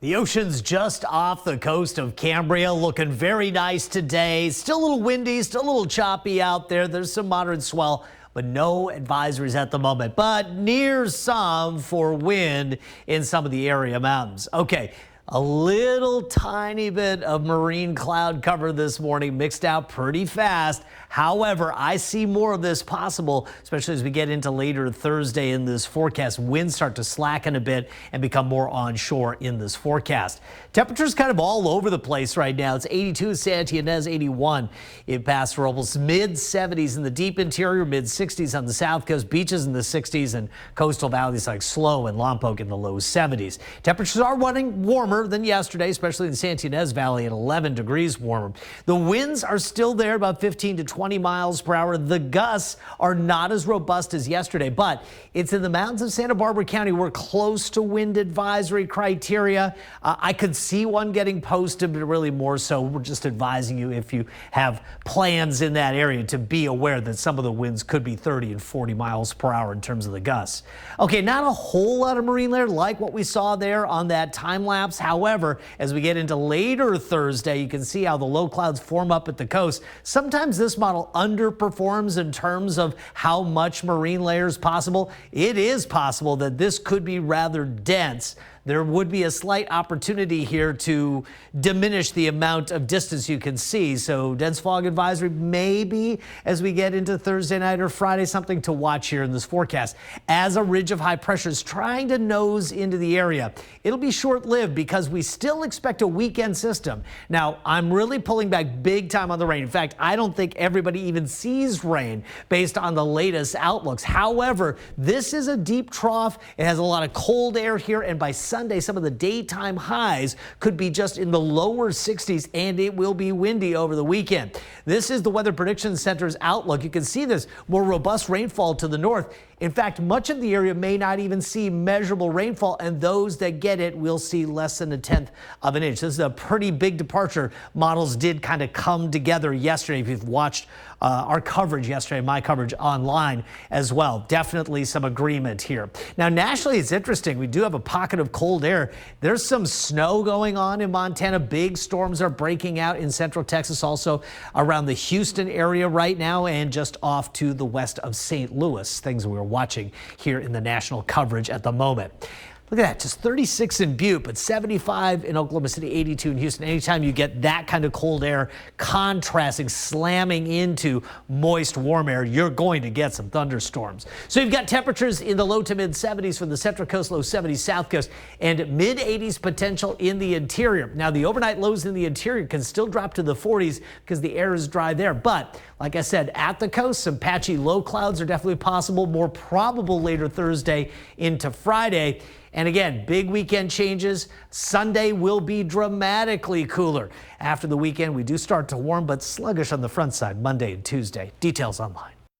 The ocean's just off the coast of Cambria, looking very nice today. Still a little windy, still a little choppy out there. There's some moderate swell, but no advisories at the moment, but near some for wind in some of the area mountains. Okay. A little tiny bit of marine cloud cover this morning, mixed out pretty fast. However, I see more of this possible, especially as we get into later Thursday in this forecast. Winds start to slacken a bit and become more onshore in this forecast. Temperatures kind of all over the place right now. It's 82 in Santa Ynez, 81 in Paso Robles, mid-70s in the deep interior, mid-60s on the south coast, beaches in the 60s, and coastal valleys like Slow and Lompoc in the low 70s. Temperatures are running warmer than yesterday, especially in the Santa Ynez Valley at 11 degrees warmer. The winds are still there, about 15 to 20 miles per hour. The gusts are not as robust as yesterday, but it's in the mountains of Santa Barbara County. We're close to wind advisory criteria. I could see one getting posted, but really more so we're just advising you, if you have plans in that area, to be aware that some of the winds could be 30 and 40 miles per hour in terms of the gusts. Okay, not a whole lot of marine layer like what we saw there on that time lapse. However, as we get into later Thursday, you can see how the low clouds form up at the coast. Sometimes this model underperforms in terms of how much marine layer is possible. It is possible that this could be rather dense. There would be a slight opportunity here to diminish the amount of distance you can see. So dense fog advisory maybe as we get into Thursday night or Friday, something to watch here in this forecast. As a ridge of high pressure is trying to nose into the area, it'll be short-lived because we still expect a weekend system. Now, I'm really pulling back big time on the rain. In fact, I don't think everybody even sees rain based on the latest outlooks. However, this is a deep trough. It has a lot of cold air here, and by Sunday, some of the daytime highs could be just in the lower 60s, and it will be windy over the weekend. This is the Weather Prediction Center's outlook. You can see this more robust rainfall to the north. In fact, much of the area may not even see measurable rainfall, and those that get it will see less than 1/10 of an inch. This is a pretty big departure. Models did kind of come together yesterday. If you've watched our coverage yesterday, my coverage online as well, definitely some agreement here. Now, nationally, it's interesting. We do have a pocket of cold air. There's some snow going on in Montana. Big storms are breaking out in central Texas, also around the Houston area right now, and just off to the west of St. Louis. Things we're watching here in the national coverage at the moment. Look at that, just 36 in Butte, but 75 in Oklahoma City, 82 in Houston. Anytime you get that kind of cold air contrasting, slamming into moist, warm air, you're going to get some thunderstorms. So you've got temperatures in the low to mid 70s for the Central Coast, low 70s South Coast, and mid 80s potential in the interior. Now, the overnight lows in the interior can still drop to the 40s because the air is dry there. But like I said, at the coast, some patchy low clouds are definitely possible, more probable later Thursday into Friday. And again, big weekend changes. Sunday will be dramatically cooler. After the weekend, we do start to warm, but sluggish on the front side Monday and Tuesday. Details online.